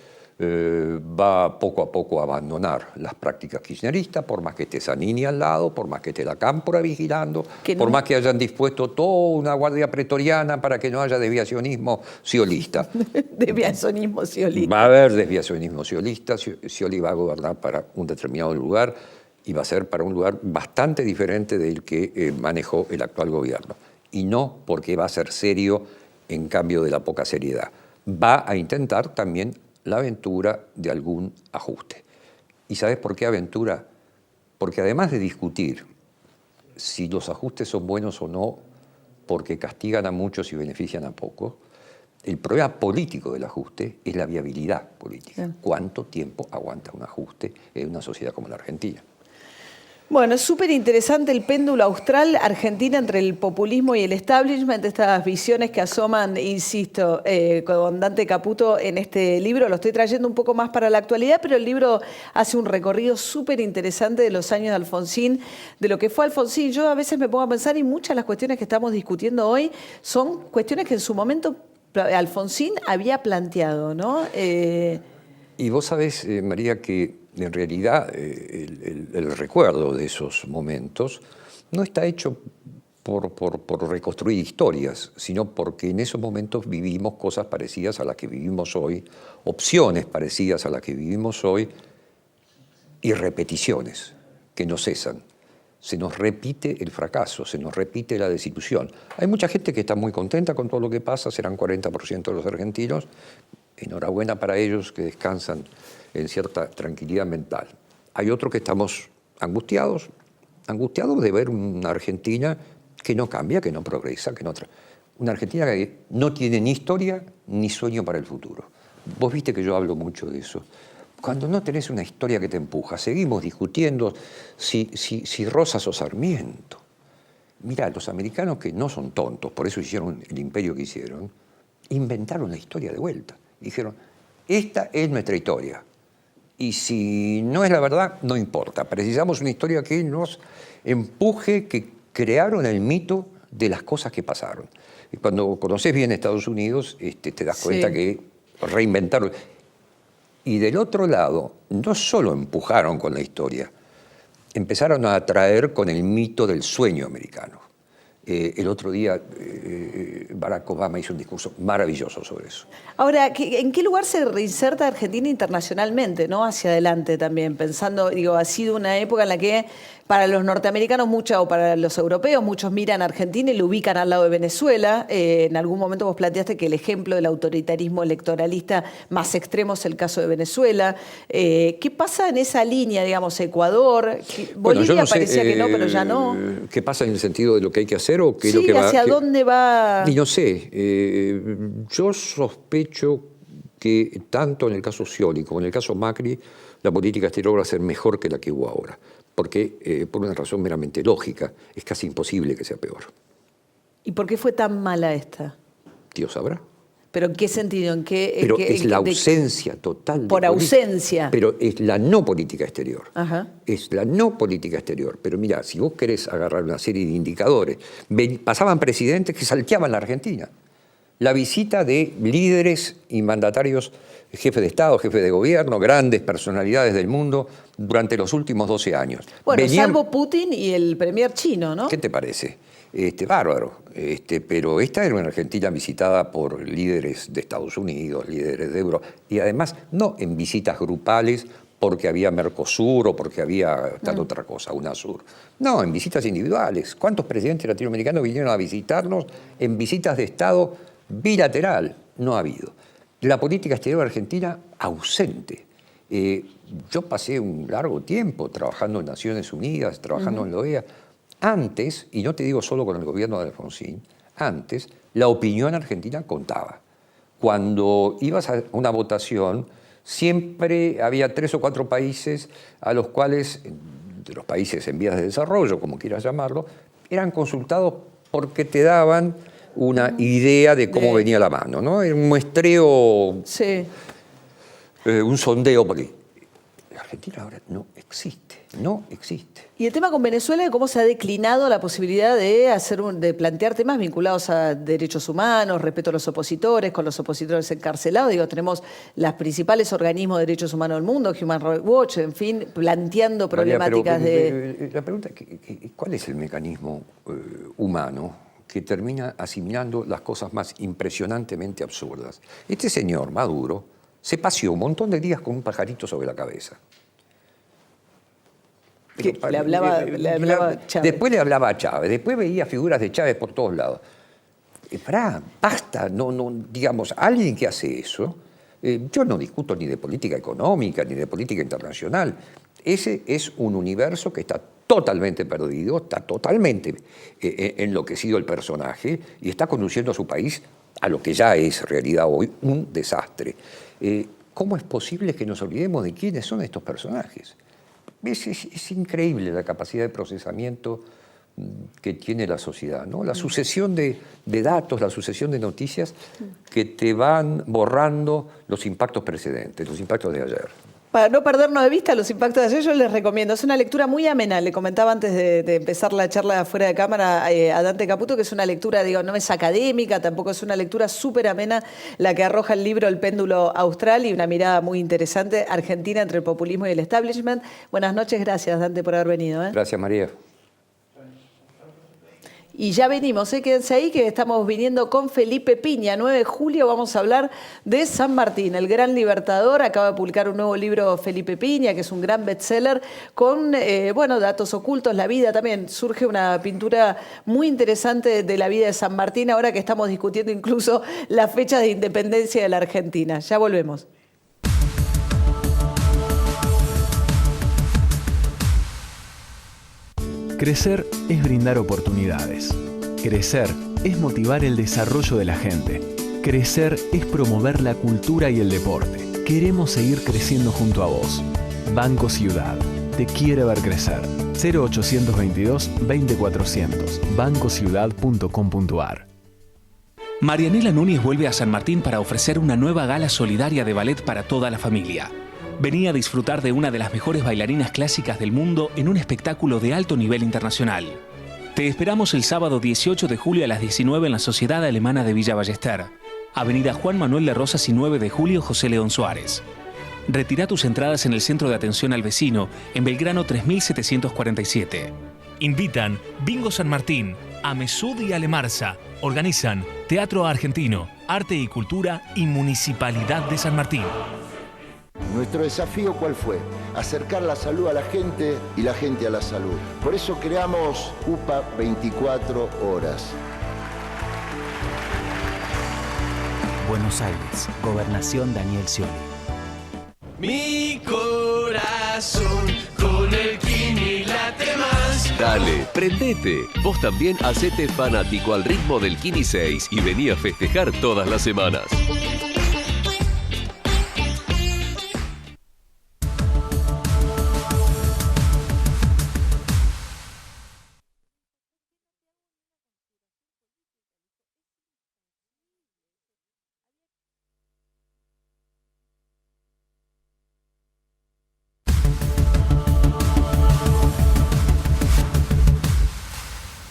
va poco a poco a abandonar las prácticas kirchneristas, por más que esté Zanini al lado, por más que esté la Cámpora vigilando, por más que hayan dispuesto toda una guardia pretoriana para que no haya desviacionismo sciolista. Desviacionismo sciolista. Va a haber desviacionismo sciolista, Scioli va a gobernar para un determinado lugar y va a ser para un lugar bastante diferente del que manejó el actual gobierno. Y no porque va a ser serio en cambio de la poca seriedad. Va a intentar también la aventura de algún ajuste. ¿Y sabes por qué aventura? Porque además de discutir si los ajustes son buenos o no, porque castigan a muchos y benefician a pocos, el problema político del ajuste es la viabilidad política. ¿Cuánto tiempo aguanta un ajuste en una sociedad como la Argentina? Bueno, es súper interesante el péndulo austral Argentina entre el populismo y el establishment, estas visiones que asoman, insisto, con Dante Caputo en este libro. Lo estoy trayendo un poco más para la actualidad, pero el libro hace un recorrido súper interesante de los años de Alfonsín, de lo que fue Alfonsín. Yo a veces me pongo a pensar, y muchas de las cuestiones que estamos discutiendo hoy son cuestiones que en su momento Alfonsín había planteado, ¿no? Y vos sabés, María, que en realidad el recuerdo de esos momentos no está hecho por reconstruir historias, sino porque en esos momentos vivimos cosas parecidas a las que vivimos hoy, opciones parecidas a las que vivimos hoy, y repeticiones que no cesan. Se nos repite el fracaso, se nos repite la desilusión. Hay mucha gente que está muy contenta con todo lo que pasa, serán 40% de los argentinos. Enhorabuena para ellos que descansan en cierta tranquilidad mental. Hay otros que estamos angustiados de ver una Argentina que no cambia, que no progresa, una Argentina que no tiene ni historia ni sueño para el futuro. Vos viste que yo hablo mucho de eso. Cuando no tenés una historia que te empuja, seguimos discutiendo si Rosas o Sarmiento. Mirá, los americanos, que no son tontos, por eso hicieron el imperio que hicieron, inventaron la historia de vuelta. Dijeron, esta es nuestra historia. Y si no es la verdad, no importa. Precisamos una historia que nos empuje, que crearon el mito de las cosas que pasaron. Y cuando conoces bien Estados Unidos, te das cuenta que reinventaron. Y del otro lado, no solo empujaron con la historia, empezaron a atraer con el mito del sueño americano. El otro día Barack Obama hizo un discurso maravilloso sobre eso. Ahora, ¿en qué lugar se reinserta Argentina internacionalmente, ¿no? Hacia adelante también, pensando, digo, ha sido una época en la que para los norteamericanos o para los europeos, muchos miran a Argentina y lo ubican al lado de Venezuela. En algún momento vos planteaste que el ejemplo del autoritarismo electoralista más extremo es el caso de Venezuela. ¿Qué pasa en esa línea, digamos, Ecuador? Bolivia no sé, parecía que no, pero ya no. ¿Qué pasa en el sentido de lo que hay que hacer o qué es lo que va? ¿Hacia dónde va? Y no sé, yo sospecho que tanto en el caso Scioli como en el caso Macri, la política exterior va a ser mejor que la que hubo ahora. Porque, por una razón meramente lógica, es casi imposible que sea peor. ¿Y por qué fue tan mala esta? Dios sabrá. ¿Pero en qué sentido? Pero es la ausencia total. Por ausencia. Pero es la no política exterior. Ajá. Es la no política exterior. Pero mira, si vos querés agarrar una serie de indicadores, pasaban presidentes que salteaban la Argentina. La visita de líderes y mandatarios, jefes de Estado, jefes de gobierno, grandes personalidades del mundo durante los últimos 12 años. Bueno, salvo Putin y el premier chino, ¿no? ¿Qué te parece? Bárbaro. Pero esta era una Argentina visitada por líderes de Estados Unidos, líderes de Europa, y además no en visitas grupales porque había Mercosur o porque había tal otra cosa, UNASUR. No, en visitas individuales. ¿Cuántos presidentes latinoamericanos vinieron a visitarnos en visitas de Estado bilateral? No ha habido. La política exterior argentina ausente. Yo pasé un largo tiempo trabajando en Naciones Unidas, trabajando en la OEA. Antes, y no te digo solo con el gobierno de Alfonsín, antes la opinión argentina contaba. Cuando ibas a una votación, siempre había 3 o 4 países a los cuales, de los países en vías de desarrollo, como quieras llamarlo, eran consultados porque te daban una idea de cómo venía la mano, ¿no? Era un muestreo, sí. Un sondeo por ahí. La Argentina ahora no existe, no existe. Y el tema con Venezuela es cómo se ha declinado la posibilidad de plantear temas vinculados a derechos humanos, respeto a los opositores, con los opositores encarcelados. Digo, tenemos los principales organismos de derechos humanos del mundo, Human Rights Watch, en fin, planteando problemáticas La pregunta es, ¿cuál es el mecanismo humano que termina asimilando las cosas más impresionantemente absurdas? Este señor, Maduro, se paseó un montón de días con un pajarito sobre la cabeza. Le hablaba Chávez. Después le hablaba a Chávez, después veía figuras de Chávez por todos lados. Basta, digamos, alguien que hace eso, yo no discuto ni de política económica, ni de política internacional. Ese es un universo que está totalmente perdido, está totalmente enloquecido el personaje y está conduciendo a su país a lo que ya es realidad hoy, un desastre. ¿Cómo es posible que nos olvidemos de quiénes son estos personajes? Es increíble la capacidad de procesamiento que tiene la sociedad, ¿no? La sucesión de datos, la sucesión de noticias que te van borrando los impactos precedentes, los impactos de ayer. Para no perdernos de vista los impactos de ayer, yo les recomiendo. Es una lectura muy amena. Le comentaba antes de empezar la charla fuera de cámara a Dante Caputo, que es una lectura, digo, no es académica, tampoco es una lectura súper amena la que arroja el libro El péndulo austral y una mirada muy interesante, Argentina entre el populismo y el establishment. Buenas noches, gracias Dante por haber venido. Gracias, María. Y ya venimos, quédense ahí que estamos viniendo con Felipe Piña. 9 de julio vamos a hablar de San Martín, el gran libertador. Acaba de publicar un nuevo libro Felipe Piña, que es un gran bestseller, con datos ocultos, la vida también. Surge una pintura muy interesante de la vida de San Martín, ahora que estamos discutiendo incluso las fechas de independencia de la Argentina. Ya volvemos. Crecer es brindar oportunidades. Crecer es motivar el desarrollo de la gente. Crecer es promover la cultura y el deporte. Queremos seguir creciendo junto a vos. Banco Ciudad. Te quiere ver crecer. 0822 20400. bancociudad.com.ar. Marianela Núñez vuelve a San Martín para ofrecer una nueva gala solidaria de ballet para toda la familia. Vení a disfrutar de una de las mejores bailarinas clásicas del mundo en un espectáculo de alto nivel internacional. Te esperamos el sábado 18 de julio a las 19 en la Sociedad Alemana de Villa Ballester. Avenida Juan Manuel de Rosas y 9 de julio José León Suárez. Retira tus entradas en el Centro de Atención al Vecino, en Belgrano 3747. Invitan Bingo San Martín, Amesud y Alemarza. Organizan Teatro Argentino, Arte y Cultura y Municipalidad de San Martín. Nuestro desafío, ¿cuál fue? Acercar la salud a la gente y la gente a la salud. Por eso creamos UPA 24 horas. Buenos Aires, Gobernación Daniel Scioli. Mi corazón con el Kini late más. Dale, prendete. Vos también hacete fanático al ritmo del Kini 6 y vení a festejar todas las semanas.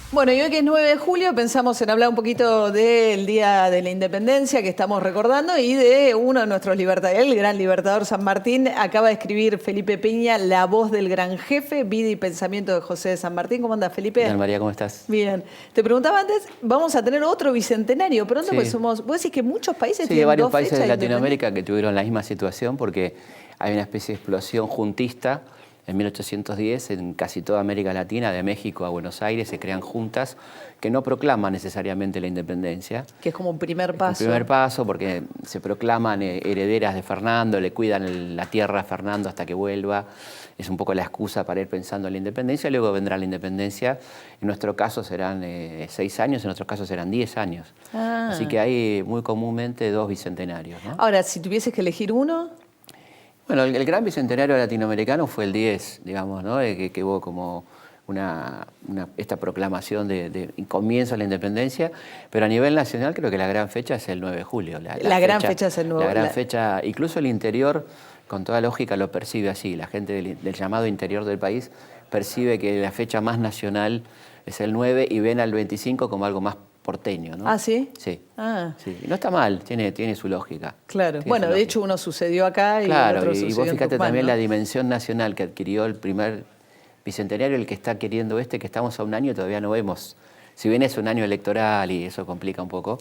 Bueno, y hoy que es 9 de julio pensamos en hablar un poquito del Día de la Independencia que estamos recordando y de uno de nuestros libertadores, el gran libertador San Martín. Acaba de escribir Felipe Piña, La voz del gran jefe, vida y pensamiento de José de San Martín. ¿Cómo andas, Felipe? Bien, María, ¿cómo estás? Bien. Te preguntaba antes, vamos a tener otro bicentenario pronto, Sí. Pues vos decís que muchos países Sí, tienen varios dos países fechas de de Latinoamérica que tuvieron la misma situación porque hay una especie de explosión juntista. En 1810, en casi toda América Latina, de México a Buenos Aires, se crean juntas que no proclaman necesariamente la independencia. Que es como un primer paso. Un primer paso porque se proclaman herederas de Fernando, le cuidan la tierra a Fernando hasta que vuelva. Es un poco la excusa para ir pensando en la independencia. Luego vendrá la independencia. En nuestro caso serán 6 años, en otros casos serán 10 años. Ah. Así que hay muy comúnmente 2 bicentenarios, ¿no? Ahora, si tuvieses que elegir uno... Bueno, el gran bicentenario latinoamericano fue el 10, digamos, ¿no? Que hubo como esta proclamación de comienzo de la independencia, pero a nivel nacional creo que la gran fecha es el 9 de julio. La gran fecha es el 9. La gran fecha, incluso el interior, con toda lógica, lo percibe así. La gente del llamado interior del país percibe que la fecha más nacional es el 9 y ven al 25 como algo más porteño, ¿no? ¿Ah, sí? Sí. Ah. Sí. No está mal, tiene su lógica. Claro. Bueno, de hecho uno sucedió acá y claro, otro y sucedió vos en fíjate Tucumán, también ¿no? la dimensión nacional que adquirió el primer bicentenario, el que está queriendo que estamos a un año y todavía no vemos. Si bien es un año electoral y eso complica un poco,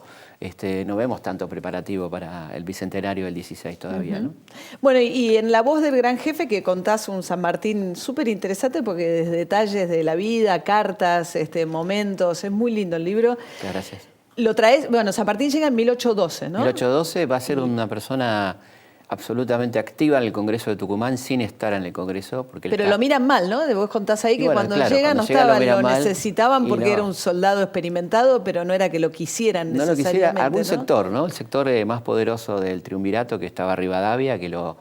no vemos tanto preparativo para el bicentenario del 16 todavía, ¿no? Bueno, y en La voz del gran jefe que contás un San Martín súper interesante porque desde detalles de la vida, cartas, momentos, es muy lindo el libro. Muchas gracias. Lo traes, bueno, San Martín llega en 1812, ¿no? 1812 va a ser una persona absolutamente activa en el Congreso de Tucumán sin estar en el Congreso. Porque pero lo miran mal, ¿no? Vos contás ahí que bueno, cuando claro, llega cuando no llega estaba, lo miran mal necesitaban y porque no. era un soldado experimentado, pero no era que lo quisieran No lo quisiera necesariamente, algún ¿no? sector, ¿no? El sector más poderoso del triunvirato que estaba Rivadavia, que lo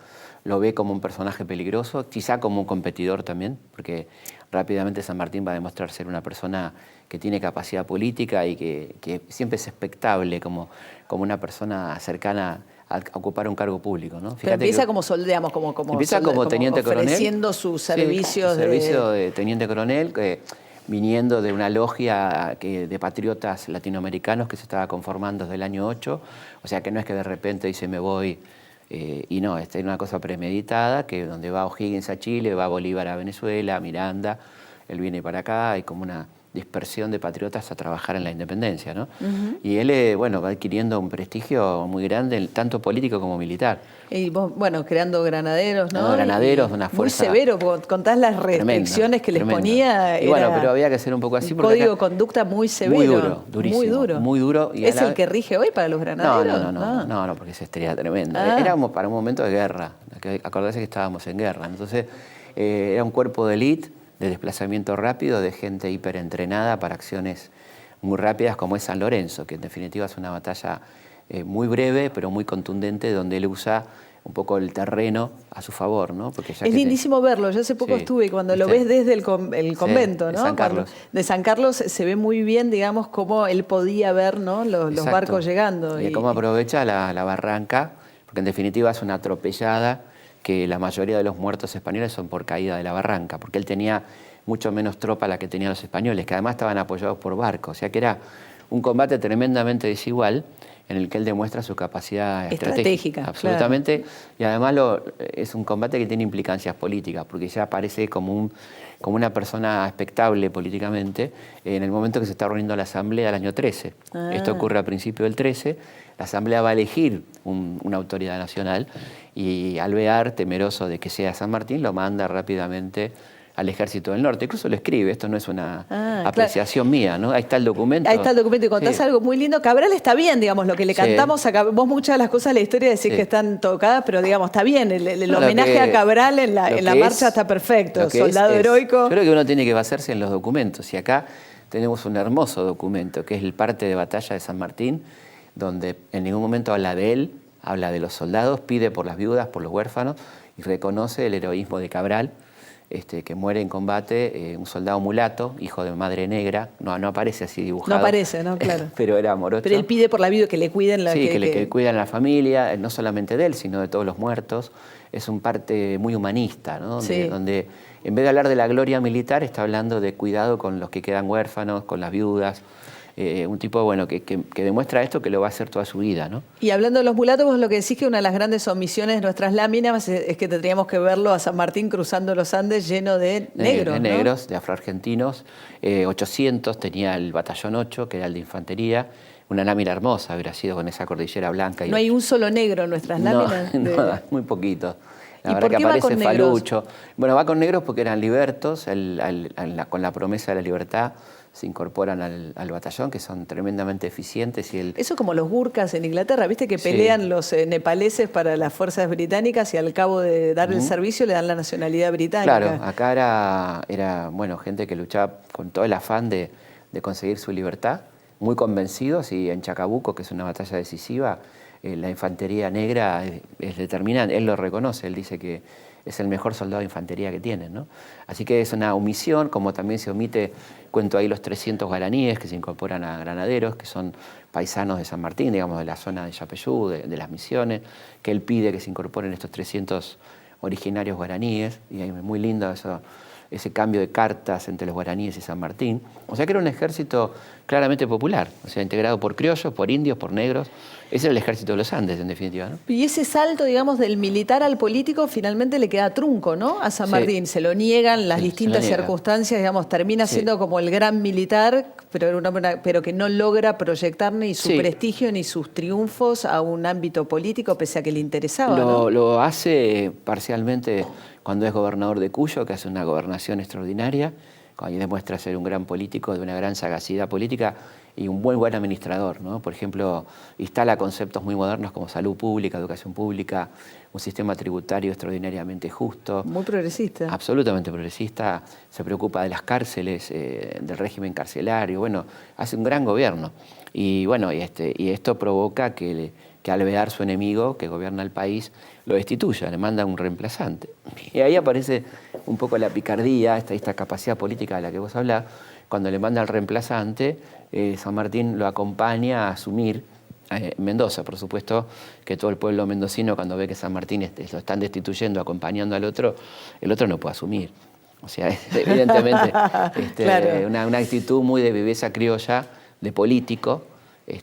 ve como un personaje peligroso, quizá como un competidor también, porque rápidamente San Martín va a demostrar ser una persona que tiene capacidad política y que siempre es expectable como una persona cercana a ocupar un cargo público, ¿no? Pero empieza como soldado, empieza como teniente coronel, ofreciendo sus servicios. Sí, servicio de teniente coronel, viniendo de una logia de patriotas latinoamericanos que se estaba conformando desde el año 8, o sea que no es que de repente dice me voy, y no, es una cosa premeditada, que donde va O'Higgins a Chile, va Bolívar a Venezuela, Miranda, él viene para acá, hay como una dispersión de patriotas a trabajar en la independencia, ¿no? Y él, va adquiriendo un prestigio muy grande, tanto político como militar. Y vos, creando granaderos, ¿no? Granaderos, una fuerza... Muy severo, contás las restricciones que les ponía. Y pero había que ser un poco así. Un código de conducta muy severo. Muy duro, durísimo. Muy duro. Muy duro. Y ¿Es el que rige hoy para los granaderos? No, porque esa sería tremenda. Éramos para un momento de guerra. Acordarse que estábamos en guerra. Entonces, era un cuerpo de élite, de desplazamiento rápido, de gente hiperentrenada para acciones muy rápidas como es San Lorenzo, que en definitiva es una batalla muy breve pero muy contundente, donde él usa un poco el terreno a su favor, ¿no? Porque ya es lindísimo verlo, yo hace poco estuve y cuando lo ves desde el convento, ¿no? De San Carlos. De San Carlos se ve muy bien, digamos, cómo él podía ver, ¿no? los barcos llegando. Y cómo aprovecha la barranca, porque en definitiva es una atropellada, que la mayoría de los muertos españoles son por caída de la barranca, porque él tenía mucho menos tropa la que tenían los españoles, que además estaban apoyados por barcos, o sea que era un combate tremendamente desigual, en el que él demuestra su capacidad estratégica. Absolutamente. Claro. Y además es un combate que tiene implicancias políticas, porque ya aparece como una persona expectable políticamente en el momento que se está reuniendo la Asamblea del año 13. Esto ocurre a principios del 13. La Asamblea va a elegir una autoridad nacional y Alvear, temeroso de que sea San Martín, lo manda rápidamente al Ejército del Norte. Incluso lo escribe, esto no es una apreciación mía, ¿no? Ahí está el documento. Ahí está el documento y contás algo muy lindo. Cabral está bien, digamos, lo que le cantamos acá. Vos muchas de las cosas de la historia decís que están tocadas, pero digamos, está bien. El homenaje a Cabral en la marcha está perfecto. Soldado heroico. Yo creo que uno tiene que basarse en los documentos. Y acá tenemos un hermoso documento, que es el parte de batalla de San Martín, donde en ningún momento habla de él, habla de los soldados, pide por las viudas, por los huérfanos, y reconoce el heroísmo de Cabral, que muere en combate, un soldado mulato, hijo de madre negra, no aparece así dibujado. No aparece, ¿no? Claro. Pero era morocho. Pero él pide por la vida que le cuiden la Sí, que cuidan a la familia, no solamente de él, sino de todos los muertos. Es un parte muy humanista, ¿no? Donde en vez de hablar de la gloria militar, está hablando de cuidado con los que quedan huérfanos, con las viudas. Un tipo, bueno, que demuestra esto, que lo va a hacer toda su vida, ¿no? Y hablando de los mulatos, vos lo que decís que una de las grandes omisiones de nuestras láminas es que tendríamos que verlo a San Martín cruzando los Andes lleno de negros, de negros, de afroargentinos. 800 tenía el batallón 8, que era el de infantería. Una lámina hermosa, habría sido con esa cordillera blanca. No hay un solo negro en nuestras láminas. No, muy poquito. La ¿Y verdad por qué que aparece va con negros? Falucho. Bueno, va con negros porque eran libertos, con la promesa de la libertad se incorporan al batallón, que son tremendamente eficientes. Eso como los gurkhas en Inglaterra, ¿viste? Que pelean los nepaleses para las fuerzas británicas y al cabo de dar el servicio le dan la nacionalidad británica. Claro, acá era bueno, gente que luchaba con todo el afán de conseguir su libertad, muy convencidos, y en Chacabuco, que es una batalla decisiva, la infantería negra es determinante, él lo reconoce, él dice que es el mejor soldado de infantería que tienen, ¿no? Así que es una omisión, como también se omite, cuento ahí los 300 guaraníes que se incorporan a granaderos, que son paisanos de San Martín, digamos, de la zona de Yapeyú, de las Misiones, que él pide que se incorporen estos 300 originarios guaraníes, y es muy lindo ese cambio de cartas entre los guaraníes y San Martín. O sea que era un ejército claramente popular, o sea, integrado por criollos, por indios, por negros. Ese era el ejército de los Andes, en definitiva, ¿no? Y ese salto, digamos, del militar al político finalmente le queda trunco, ¿no? A San Martín. Se lo niegan las distintas circunstancias, digamos, termina siendo como el gran militar, pero que no logra proyectar ni su prestigio ni sus triunfos a un ámbito político, pese a que le interesaba, ¿no? Lo hace parcialmente cuando es gobernador de Cuyo, que hace una gobernación extraordinaria, cuando demuestra ser un gran político, de una gran sagacidad política y un buen administrador, ¿no? Por ejemplo, instala conceptos muy modernos como salud pública, educación pública, un sistema tributario extraordinariamente justo. Muy progresista. Absolutamente progresista. Se preocupa de las cárceles, del régimen carcelario. Bueno, hace un gran gobierno. Y bueno, y esto provoca que Alvear, su enemigo, que gobierna el país, lo destituya, le manda un reemplazante. Y ahí aparece un poco la picardía, esta capacidad política de la que vos hablás. Cuando le manda al reemplazante, San Martín lo acompaña a asumir Mendoza. Por supuesto que todo el pueblo mendocino, cuando ve que San Martín lo están destituyendo, acompañando al otro, el otro no puede asumir. O sea, evidentemente una actitud muy de viveza criolla, de político,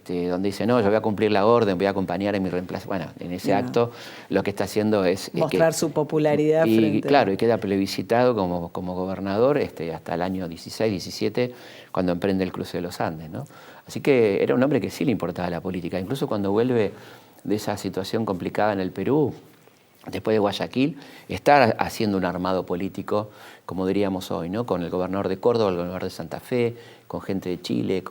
donde dice, no, yo voy a cumplir la orden, voy a acompañar en mi reemplazo. Bueno, en ese acto lo que está haciendo es mostrar su popularidad. Claro, y queda plebiscitado como gobernador hasta el año 16, 17, cuando emprende el cruce de los Andes, ¿no? Así que era un hombre que sí le importaba la política. Incluso cuando vuelve de esa situación complicada en el Perú, después de Guayaquil, está haciendo un armado político, como diríamos hoy, ¿no? Con el gobernador de Córdoba, el gobernador de Santa Fe, con gente de Chile,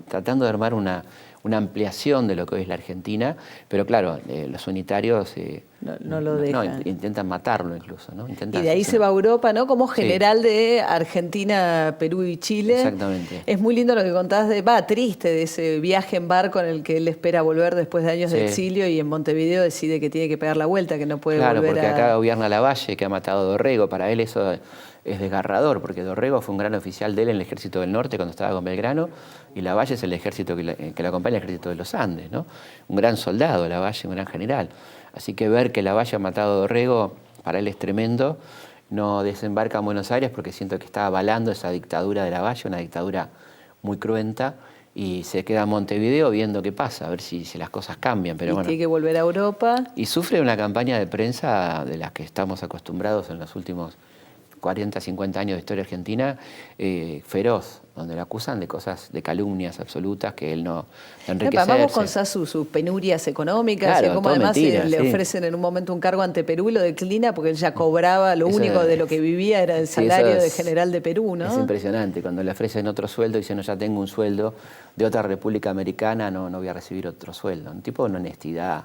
tratando de armar una ampliación de lo que hoy es la Argentina, pero claro, los unitarios no lo dejan. Intentan matarlo incluso, ¿no? Y de ahí se va a Europa, ¿no? Como general de Argentina, Perú y Chile. Exactamente. Es muy lindo lo que contás triste, de ese viaje en barco en el que él espera volver después de años de exilio, y en Montevideo decide que tiene que pegar la vuelta, que no puede volver Claro, porque acá gobierna Lavalle, que ha matado a Dorrego. Para él eso es desgarrador, porque Dorrego fue un gran oficial de él en el Ejército del Norte cuando estaba con Belgrano, y Lavalle es el ejército que lo acompaña, el Ejército de los Andes, ¿no? Un gran soldado, Lavalle, un gran general. Así que ver que Lavalle ha matado a Dorrego, para él es tremendo. No desembarca en Buenos Aires porque siento que está avalando esa dictadura de Lavalle, una dictadura muy cruenta, y se queda en Montevideo viendo qué pasa, a ver si las cosas cambian. Pero bueno, tiene que volver a Europa. Y sufre una campaña de prensa de las que estamos acostumbrados en los últimos 40, 50 años de historia argentina, feroz, donde lo acusan de cosas, de calumnias absolutas que él no enriquecerse. Vamos con sus penurias económicas, claro, y cómo además mentira, le sí. ofrecen en un momento un cargo ante Perú y lo declina porque él ya cobraba, lo único de lo que vivía era el salario de general de Perú, ¿no? Es impresionante, cuando le ofrecen otro sueldo, dice, no, ya tengo un sueldo de otra república americana, no voy a recibir otro sueldo. Un tipo de honestidad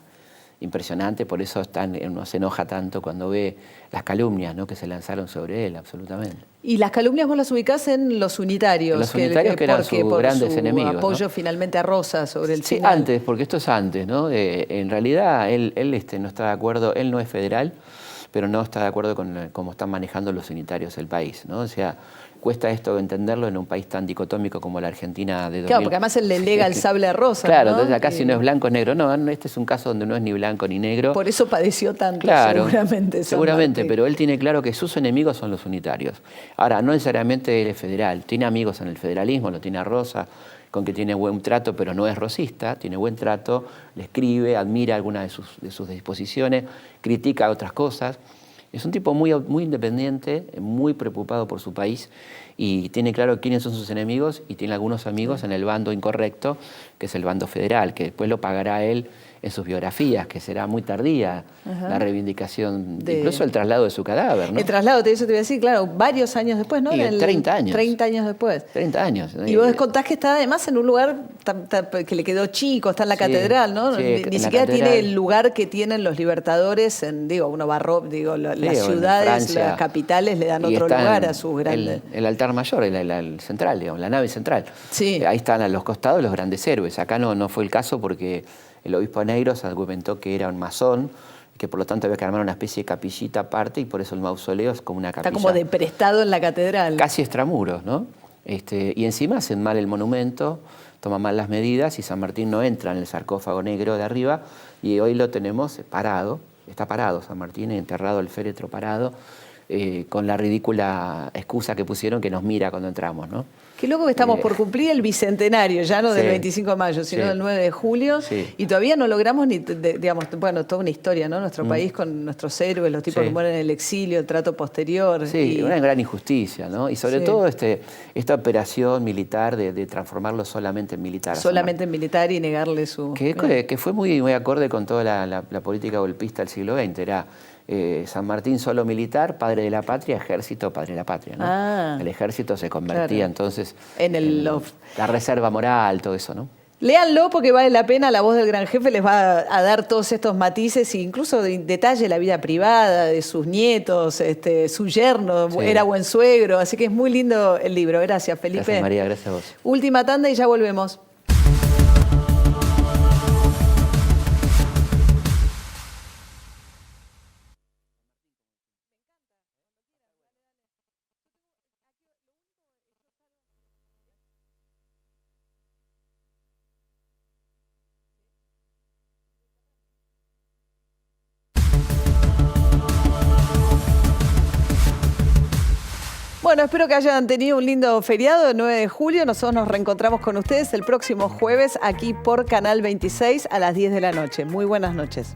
impresionante, por eso uno se enoja tanto cuando ve las calumnias, ¿no?, que se lanzaron sobre él, absolutamente. Y las calumnias vos las ubicás en los unitarios. Los unitarios que eran sus grandes enemigos, apoyo, ¿no?, finalmente a Rosas sobre el sí, final. antes, porque esto es antes, ¿no? En realidad él no está de acuerdo, él no es federal, pero no está de acuerdo con cómo están manejando los unitarios el país, ¿no? O sea, cuesta esto entenderlo en un país tan dicotómico como la Argentina de 2000. Claro, porque además él le lega el sable a Rosas, claro, ¿no? entonces acá si no es blanco es negro. No, este es un caso donde no es ni blanco ni negro. Por eso padeció tanto, claro, seguramente. Pero él tiene claro que sus enemigos son los unitarios. Ahora, no necesariamente él es federal. Tiene amigos en el federalismo, lo tiene a Rosa, con que tiene buen trato, pero no es rosista, tiene buen trato, le escribe, admira algunas de sus disposiciones, critica otras cosas. Es un tipo muy independiente, muy preocupado por su país y tiene claro quiénes son sus enemigos y tiene algunos amigos en el bando incorrecto, que es el bando federal, que después lo pagará él en sus biografías, que será muy tardía la reivindicación, incluso el traslado de su cadáver, ¿no? El traslado, eso te iba a decir, claro, varios años después, ¿no? Sí, 30 años. 30 años después. 30 años. Y vos contás que está además en un lugar que le quedó chico, está en la catedral, ¿no? Sí, Ni siquiera tiene el lugar que tienen los libertadores en, las ciudades, las capitales le dan otro lugar a sus grandes. El altar mayor, el central, digamos, la nave central. Sí. Ahí están a los costados los grandes héroes. Acá no fue el caso porque el obispo Negros argumentó que era un masón, que por lo tanto había que armar una especie de capillita aparte y por eso el mausoleo es como una capilla. Está como de prestado en la catedral. Casi extramuros, ¿no? Y encima hacen mal el monumento, toman mal las medidas y San Martín no entra en el sarcófago negro de arriba y hoy lo tenemos parado, está parado San Martín, enterrado el féretro parado, con la ridícula excusa que pusieron que nos mira cuando entramos, ¿no? Qué loco que estamos por cumplir el bicentenario, ya no del Sí. 25 de mayo, sino Sí. del 9 de julio, Sí. y todavía no logramos ni, toda una historia, ¿no? Nuestro país con nuestros héroes, los tipos Sí. que mueren en el exilio, el trato posterior. Sí, una gran injusticia, ¿no? Y sobre Sí. todo esta operación militar de transformarlo solamente en militar. Solamente en militar y negarle su... Que fue muy acorde con toda la política golpista del siglo XX. Era San Martín solo militar, padre de la patria, ejército, padre de la patria, ¿no? Ah. El ejército se convertía Claro. entonces en la reserva moral, todo eso, ¿no? Léanlo porque vale la pena, la voz del gran jefe les va a dar todos estos matices e incluso detalle la vida privada de sus nietos, su yerno, Sí. era buen suegro, así que es muy lindo el libro. Gracias, Felipe. Gracias, María, gracias a vos. Última tanda y ya volvemos. Bueno, espero que hayan tenido un lindo feriado el 9 de julio. Nosotros nos reencontramos con ustedes el próximo jueves aquí por Canal 26 a las 10 de la noche. Muy buenas noches.